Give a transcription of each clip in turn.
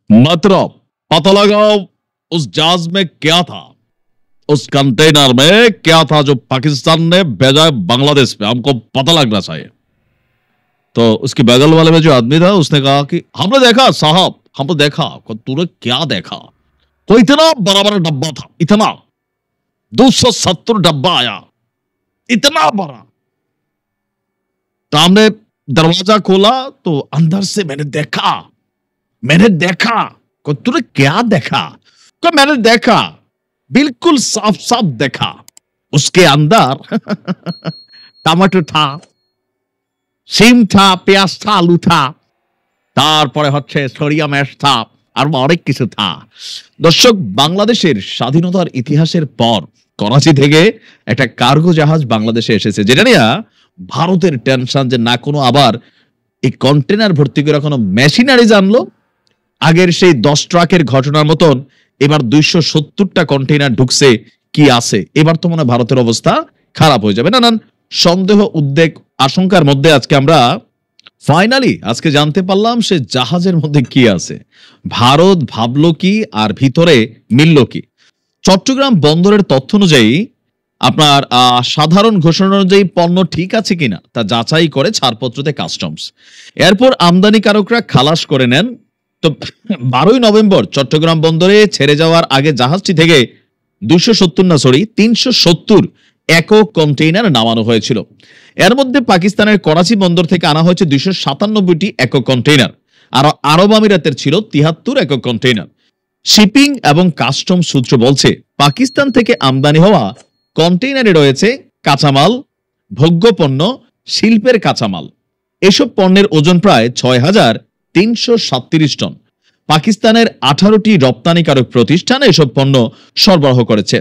मतलब पता लगाओ उस जहाज में क्या था, उस कंटेनर में क्या था जो पाकिस्तान ने भेजा है बांग्लादेश पे, हमको पता लगना चाहिए। तो उसके बगल वाले में जो आदमी था उसने कहा कि हमने देखा साहब, हमने देखा। तूने क्या देखा? तो इतना बड़ा बड़ा डब्बा था, इतना 270 डब्बा आया, इतना बड़ा। तो हमने दरवाजा खोला तो अंदर से मैंने देखा। तूने क्या देखा? मैंने देखा, बिल्कुल साफ साफ देखा। उसके अंदर टमाटो था, সিম था, পেঁয়াজ था, আলু था, তারপরে হচ্ছে সরিয়া ম্যাশ था, আর অনেক কিছু था। দর্শক, বাংলাদেশের স্বাধীনতার ইতিহাসের পর করাচি থেকে একটা কার্গো জাহাজ বাংলাদেশে এসেছে, যেটা নিয়ে ভারতের টেনশন যে না কোনো আবার এই কন্টেনার ভর্তি করে কোনো মেশিনারিজ আনলো, আগের সেই 10 ট্রাকের ঘটনার মতন এবার 270টা কন্টেইনার ঢুকছে, কি আছে? এবার তো মনে হয় ভারতের অবস্থা খারাপ হয়ে যাবে। নানান সন্দেহ, উদ্বেগ, আশঙ্কার মধ্যে আজকে আমরা ফাইনালি আজকে জানতে পারলাম সে জাহাজের মধ্যে কি আছে। ভারত ভাবলো কি আর ভিতরে মিলল কি? চট্টগ্রাম বন্দরের তথ্য অনুযায়ী আপনার সাধারণ ঘোষণা অনুযায়ী পণ্য ঠিক আছে কিনা তা যাচাই করে ছাড়পত্রতে কাস্টমস, এরপর আমদানিকারকরা খালাস করে নেন। তো 12ই নভেম্বর চট্টগ্রাম বন্দরে ছেড়ে যাওয়ার আগে জাহাজটি থেকে 370 একক কন্টেইনার নামানো হয়েছিল। এর মধ্যে পাকিস্তানের করাচি বন্দর থেকে আনা হয়েছে 297টি একক কন্টেইনার, আর আরব আমিরাতের ছিল 73 একক কন্টেইনার। শিপিং এবং কাস্টম সূত্র বলছে পাকিস্তান থেকে আমদানি হওয়া কন্টেইনারে রয়েছে কাঁচামাল, ভোগ্যপণ্য, শিল্পের কাঁচামাল। এসব পণ্যের ওজন প্রায় 6337 টন। পাকিস্তানের 18টি রপ্তানিকারক প্রতিষ্ঠান এসব পণ্য সরবরাহ করেছে।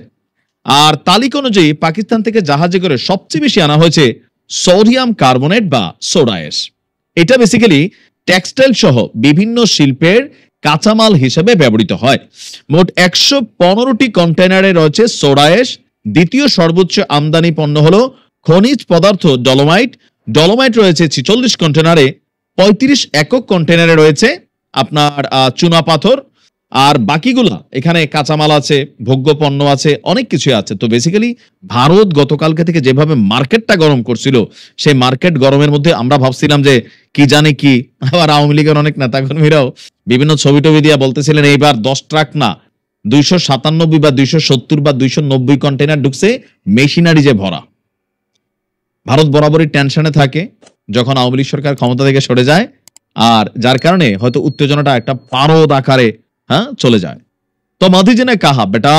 আর তালিকা অনুযায়ী পাকিস্তান থেকে জাহাজে করে সবচেয়ে বেশি আনা হয়েছে সোডিয়াম কার্বনেট বা সোডা অ্যাশ। এটা বেসিক্যালি টেক্সটাইল সহ বিভিন্ন শিল্পের কাঁচামাল হিসেবে ব্যবহৃত হয়। মোট 115টি কন্টেইনারে রয়েছে সোডা অ্যাশ। দ্বিতীয় সর্বোচ্চ আমদানি পণ্য হলো খনিজ পদার্থ ডলোমাইট রয়েছে 46 কন্টেইনারে। 35 একক কন্টেইনারে রয়েছে আপনার চুনা পাথর, আর বাকিগুলা এখানে কাঁচামাল আছে, ভোগ্য পণ্য আছে, অনেক কিছু আছে। তো বেসিক্যালি ভারত গতকালকে থেকে যেভাবে মার্কেটটা গরম করছিল, সেই মার্কেট গরমের মধ্যে আমরা ভাবছিলাম যে কি জানি কি, আবার আওয়ামী লীগের অনেক নেতাকর্মীরাও বিভিন্ন ছবি টবি দিয়ে বলতেছিলেন এইবার 10 ট্রাক না 297 বা 270 বা 290 কন্টেইনার ঢুকছে, মেশিনারি যে ভরা। ভারত বরাবরই টেনশনে থাকে যখন আওয়ামী লীগ সরকার ক্ষমতা থেকে সরে যায়, আর যার কারণে হয়তো উত্তেজনাটা একটা পারদ আকারে চলে যায়। তো माधी जी ने कहा बेटा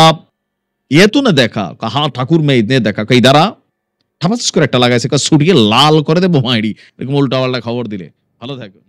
ये तूने देखा? कहा ठाकुर मैं इतने देखा। कई दारा ঠাপাস করে একটা লাগাইছে, ছুটিয়ে লাল করে দেবো মাইরি, এরকম উল্টা পাল্টা খবর দিলে। ভালো থাকো।